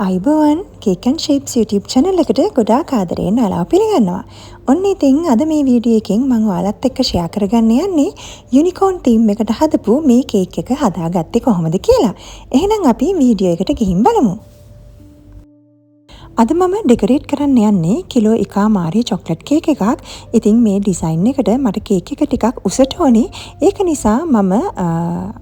අයිබෝවන් Cakenshapes YouTube channel එකට ගොඩාක් ආදරයෙන් ඔයාලව පිළිගන්නවා. ඔන්න ඉතින් අද මේ වීඩියෝ එකෙන් මම ඔයාලත් එක්ක ෂෙයා කරගන්න යන්නේ යුනිකෝන් තීම් එකට හදපු මේ කේක් එක හදාගත්තේ කොහොමද කියලා. එහෙනම් අපි වීඩියෝ එකට ගිහින් බලමු. අද මම ඩෙකරේට් කරන්න යන්නේ කිලෝ එකමාරි චොක්ලට් කේක් එකක්. ඉතින් මේ ඩිසයින් එකට මට කේක් එක ටිකක් උසට ඕනේ. ඒක නිසා මම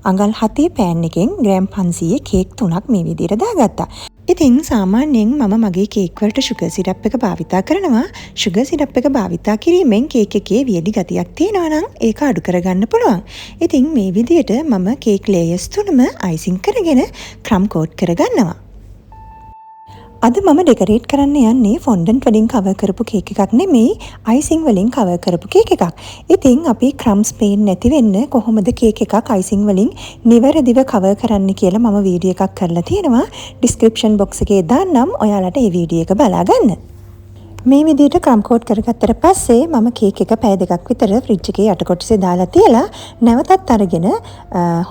අඟල් 7 පෑන් එකෙන් ග්‍රෑම් 500 කේක් 3ක් මේ විදිහට දාගත්තා. ඉතින් සාමාන්‍යයෙන් මම මගේ කේක් වලට sugar syrup එක භාවිතා කරනවා. sugar syrup එක භාවිතා කිරීමෙන් කේක් එකේ වියලි ගතියක් තියෙනවා නම් ඒක අඩු කරගන්න පුළුවන්. ඉතින් මේ විදිහට මම කේක් layers තුනම icing කරගෙන crumb coat කරගන්නවා. අද මම ඩෙකරේට් කරන්න යන්නේ ෆොන්ඩන්ට් වලින් කවර් කරපු කේක් එකක් නෙමෙයි icing වලින් කවර් කරපු කේක් එකක්. ඉතින් අපි crumbs පේන්නේ නැති වෙන්න කොහොමද කේක් එකක් icing වලින් නිවැරදිව කවර් කරන්න කියලා මම වීඩියෝ එකක් කරලා තියෙනවා. description box එකේ දාන්නම් ඔයාලට මේ වීඩියෝ එක බලා ගන්න. මේ විදිහට crumb coat කරගත්තට පස්සේ මම කේක් එක පැය දෙකක් විතර ෆ්‍රිජ් එකේ යට කොටසේ දාලා තියලා නැවතත් අරගෙන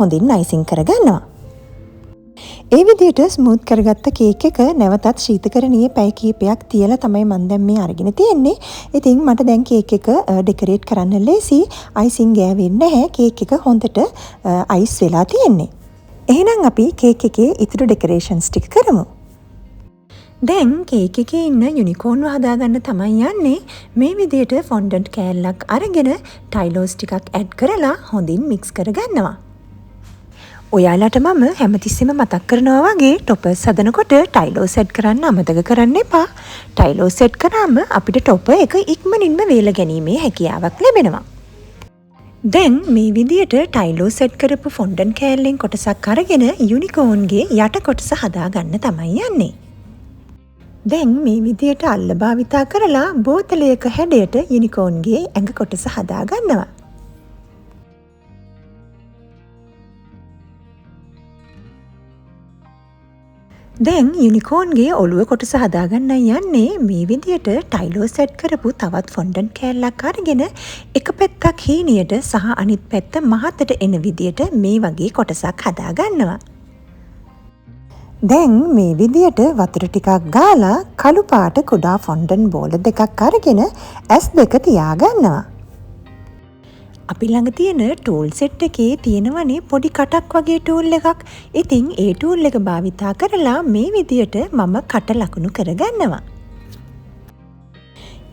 හොඳින් icing කරගන්නවා. ඒ විදිහට ස්මූත් කරගත්ත කේක් එක නැවතත් ශීතකරණයේ පැය කිහිපයක් තියලා තමයි මම දැන් මේ අරගෙන තියෙන්නේ. ඉතින් මට දැන් කේක් එක ඩෙකරේට් කරන්න ලේසි. අයිසිං ගෑවෙන්නේ නැහැ. කේක් එක හොඳට අයිස් වෙලා තියෙන්නේ. එහෙනම් අපි කේක් එකේ ඉතුරු ඩෙකරේෂන්ස් ටික කරමු. දැන් කේක් එකේ ඉන්න යුනිකෝන්ව හදාගන්න තමයි යන්නේ. මේ විදිහට ෆොන්ඩන්ට් කෑල්ලක් අරගෙන ටයිලෝස් ටිකක් ඇඩ් කරලා හොඳින් මික්ස් කරගන්නවා. ඔයාලට මම හැමතිස්සෙම මතක් කරනවා වගේ ටොපර්ස් හදනකොට ටයිලෝ සෙට් කරන්න අමතක කරන්න එපා. ටයිලෝ සෙට් කරාම අපිට ටොපර් එක ඉක්මනින්ම වේල ගැනීමේ හැකියාවක් ලැබෙනවා. දැන් මේ විදිහට ටයිලෝ සෙට් කරපු ෆොන්ඩන්ට් කෑල්ලෙන් කොටසක් අරගෙන යුනිකෝන්ගේ යට කොටස හදාගන්න තමයි යන්නේ. දැන් මේ විදිහට අල්ල භාවිතා කරලා බෝතලයක හැඩයට යුනිකෝන්ගේ ඇඟ කොටස හදාගන්නවා. දැන් යුනිකෝන්ගේ ඔළුව කොටස හදාගන්න යන්නේ මේ විදිහට ටයිලෝ සෙට් කරපු තවත් ෆොන්ඩන්ට් කෑල්ලක් අරගෙන එක පැත්තක් හීනියට සහ අනිත් පැත්ත මහතට එන විදිහට මේ වගේ කොටසක් හදාගන්නවා. දැන් මේ විදිහට වතුර ටිකක් ගාලා කළු පාට කුඩා ෆොන්ඩන්ට් බෝල දෙකක් අරගෙන S2 තියාගන්නවා. අපි ළඟ තියෙන ටූල් සෙට් එකේ තියෙනවනේ පොඩි කටක් වගේ ටූල් එකක්. ඉතින් ඒ ටූල් එක භාවිතා කරලා මේ විදියට මම කට ලකුණු කරගන්නවා.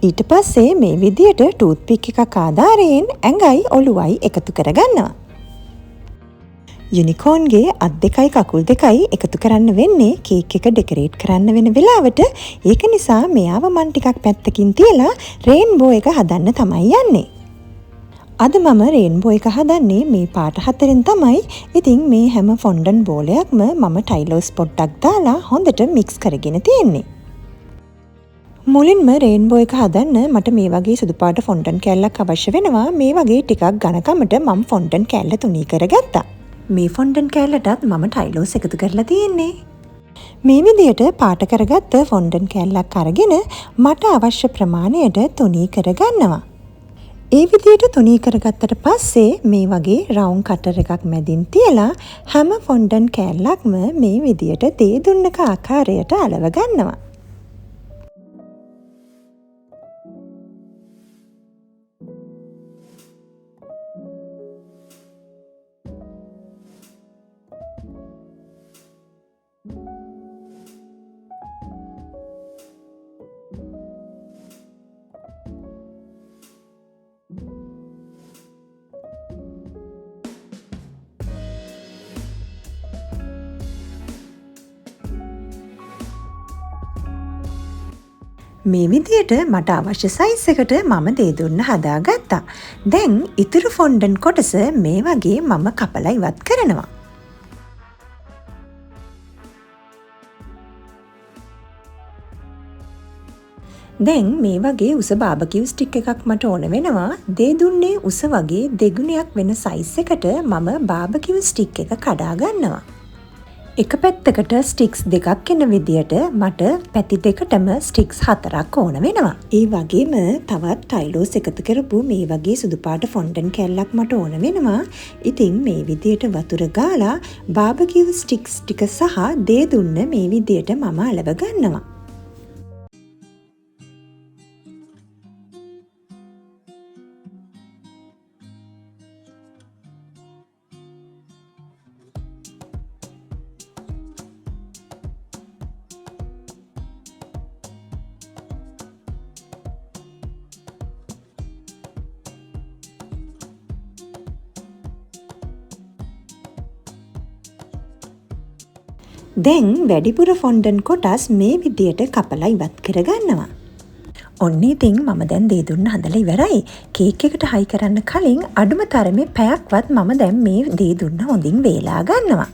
ඊට පස්සේ මේ විදියට ටූත් පික් එකක් ආධාරයෙන් ඇඟයි ඔළුවයි එකතු කරගන්නවා. යුනිකෝන්ගේ අත් දෙකයි කකුල් දෙකයි එකතු කරන්න වෙන්නේ කේක් එක ඩෙකරේට් කරන්න වෙන වෙලාවට. ඒක නිසා මෙයාව මන් ටිකක් පැත්තකින් තියලා රේන්බෝ එක හදන්න තමයි යන්නේ. අද මම රේන්බෝ එක හදන්නේ මේ පාට 4න් තමයි. ඉතින් මේ හැම ෆොන්ඩන්ට් බෝලයක්ම මම ටයිලෝස් පොඩ්ඩක් දාලා හොඳට මික්ස් කරගෙන තියෙන්නේ. මුලින්ම රේන්බෝ එක හදන්න මට මේ වගේ සුදු පාට ෆොන්ඩන්ට් කෑල්ලක් අවශ්‍ය වෙනවා. මේ වගේ ටිකක් ඝනකමට මම ෆොන්ඩන්ට් කෑල්ල තුනී කරගත්තා. මේ ෆොන්ඩන්ට් කෑල්ලටත් මම ටයිලෝස් එකතු කරලා තියෙන්නේ. මේ විදිහට පාට කරගත්ත ෆොන්ඩන්ට් කෑල්ලක් අරගෙන මට අවශ්‍ය ප්‍රමාණයට තුනී කරගන්නවා. ඒ විදිහට තුනී කරගත්තට පස්සේ මේ වගේ රවුන්ඩ් කටර් එකක් මැදින් තියලා හැම ෆොන්ඩන්ට් කෑල්ලක්ම මේ විදිහට දේ දුන්නක ආකාරයට අලව ගන්නවා. මේ විදිහට මට අවශ්‍ය සයිස් එකට මම දේ දුන්න හදාගත්තා. දැන් ඉතුරු ෆොන්ඩන්ට් කොටස මේ වගේ මම කපලා ඉවත් කරනවා. දැන් මේ වගේ උස බාබකියු ස්ටික් එකක් මට ඕන වෙනවා. දේ දුන්නේ උස වගේ දෙගුණයක් වෙන සයිස් එකට මම බාබකියු ස්ටික් එක කඩා ගන්නවා. එක පැත්තකට ස්ටික්ස් දෙකක් එන විදියට මට පැති දෙකටම ස්ටික්ස් 4ක් ඕන වෙනවා. ඒ වගේම තවත් ටයිලෝස් එකතු කරපු මේ වගේ සුදු පාට ෆොන්ඩන් කෑල්ලක් මට ඕන වෙනවා. ඉතින් මේ විදියට වතුර ගාලා බාබකියු ස්ටික්ස් ටික සහ දේ දුන්න මේ විදියට මම අලව ගන්නවා. දැන් වැඩිපුර ෆොන්ඩන් කොටස් මේ විදියට කපලා ඉවත් කරගන්නවා. ඔන්න ඉතින් මම දැන් දේ දුන්න හදලා ඉවරයි. කේක් එකට හයි කරන්න කලින් අඩුම තරමේ පැයක්වත් මම දැන් මේ දේ දුන්න හොඳින් වේලා ගන්නවා.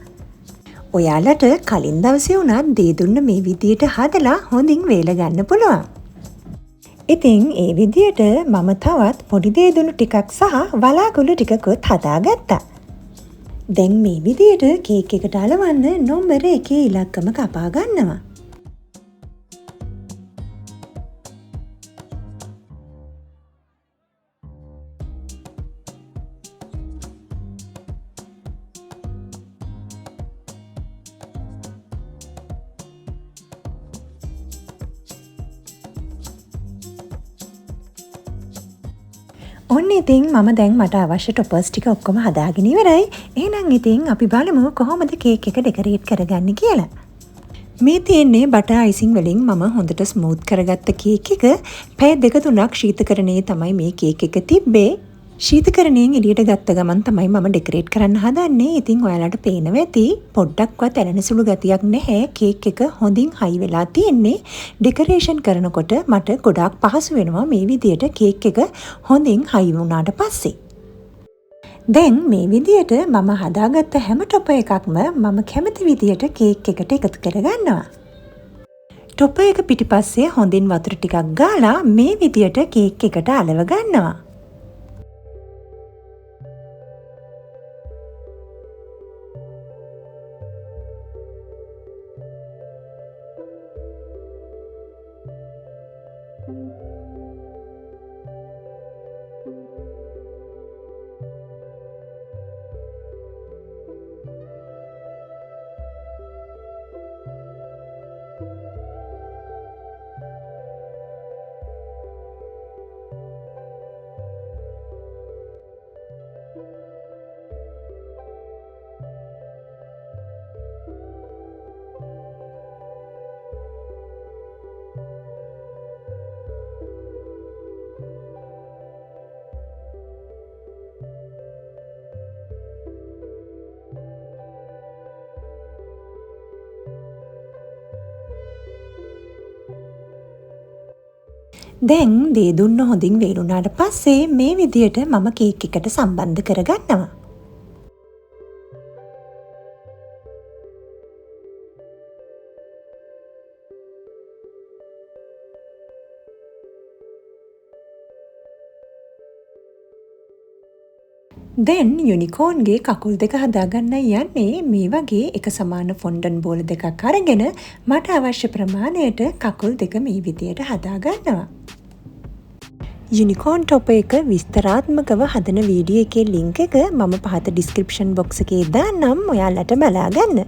ඔයාලට කලින් දවසේ උනත් දේ දුන්න මේ විදියට හදලා හොඳින් වේලා ගන්න පුළුවන්. ඉතින් ඒ විදියට මම තවත් පොඩි දේ දුන්නු ටිකක් සහ වලාකුළු ටිකකුත් හදාගත්තා. දැන් මේ විදියට කේක් එකට අලවන්න නම්බර 1 ඉලක්කම කපා ගන්නවා. ඔන්න ඉතින් මම දැන් මට අවශ්‍ය ටොපර්ස් ටික ඔක්කොම හදාගෙන ඉවරයි. එහෙනම් ඉතින් අපි බලමු කොහොමද කේක් එක ඩෙකරේට් කරගන්නේ කියලා. මේ තියෙන්නේ බටර් අයිසිං වලින් මම හොඳට ස්මූත් කරගත්ත කේක් එක. පැය 2-3ක් ශීතකරණයේ තමයි මේ කේක් එක තිබ්බේ. ශීතකරණයෙන් එළියට ගත්ත ගමන් තමයි මම ඩෙකරේට් කරන්න හදන්නේ. ඉතින් ඔයාලට පේනවා ඇති පොඩ්ඩක්වත් ඇලෙන සුළු ගතියක් නැහැ. කේක් එක හොඳින් හයි වෙලා තියෙන්නේ. ඩෙකරේෂන් කරනකොට මට ගොඩාක් පහසු වෙනවා මේ විදියට කේක් එක හොඳින් හයි වුණාට පස්සේ. දැන් මේ විදියට මම හදාගත්ත හැම ටොප එකක්ම මම කැමති විදියට කේක් එකට එකතු කරගන්නවා. ටොප එක පිටිපස්සේ හොඳින් වතුර ටිකක් ගාලා මේ විදියට කේක් එකට අලව ගන්නවා. දැන් දේ දුන්න හොඳින් වේලුණාට පස්සේ මේ විදියට මම කේක් එකට සම්බන්ධ කරගන්නවා. දැන් යුනිකෝන්ගේ කකුල් දෙක හදාගන්න යන්නේ මේ වගේ එක සමාන ෆොන්ඩන් බෝල දෙකක් අරගෙන මට අවශ්‍ය ප්‍රමාණයට කකුල් දෙක මේ විදියට හදාගන්නවා. යුනිකෝන් ටොප එක විස්තරාත්මකව හදන වීඩියෝ එකේ ලින්ක් එක මම පහත ඩිස්ක්‍රිප්ෂන් බොක්ස් එකේ දාන්නම් ඔයාලට බලා ගන්න.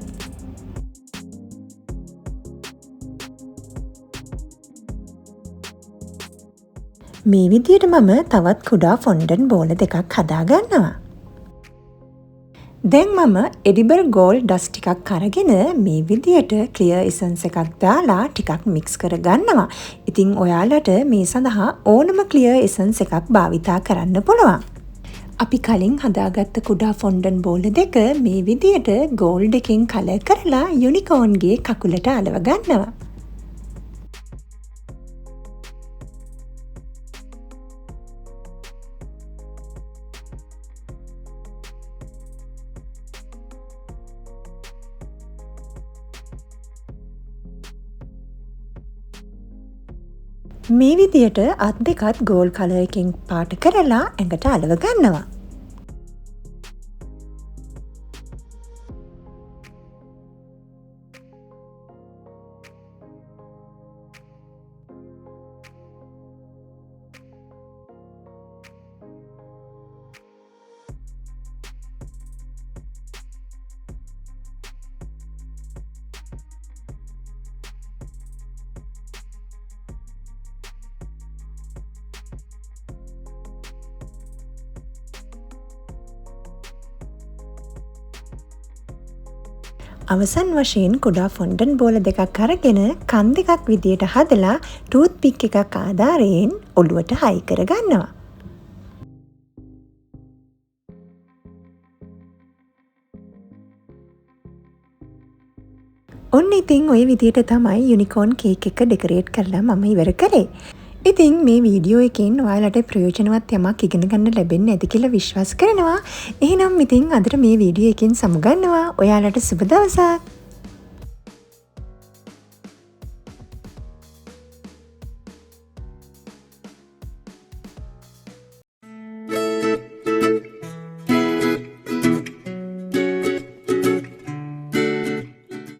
මේ විදියට මම තවත් කුඩා ෆොන්ඩන් බෝල දෙකක් හදාගන්නවා. දැන් මම එඩිබල් ගෝල්ඩ් ඩස්ට් ටිකක් අරගෙන මේ විදියට ක්ලියර් එසන්ස් එකක් දාලා ටිකක් මික්ස් කරගන්නවා. ඉතින් ඔයාලට මේ සඳහා ඕනම ක්ලියර් එසන්ස් එකක් භාවිතා කරන්න පුළුවන්. අපි කලින් හදාගත්ත කුඩා ෆොන්ඩන් බෝල දෙක මේ විදියට ගෝල්ඩ් එකෙන් කලර් කරලා යුනිකෝන්ගේ කකුලට අලව ගන්නවා. මේ විදියට අත් දෙකත් ගෝල් කලර් එකකින් පාට කරලා ඇඟට අලව ගන්නවා. අවසන් වශයෙන් කුඩා ෆොන්ඩන්ට් බෝල දෙකක් අරගෙන කන් දෙකක් විදියට හදලා ටූත් පික් එකක් ආධාරයෙන් ඔළුවට හයි කරගන්නවා. ඔන්න ඉතින් ඔය විදියට තමයි යුනිකෝන් කේක් එක ඩෙකරේට් කරලා මම ඉවර කරේ. ඉතින් මේ වීඩියෝ එකෙන් ඔයාලට ප්‍රයෝජනවත් යමක් ඉගෙන ගන්න ලැබෙන්නේ නැති කියලා විශ්වාස කරනවා. එහෙනම් ඉතින් අදට මේ වීඩියෝ එකෙන් සමුගන්නවා. ඔයාලට සුබ දවසක්.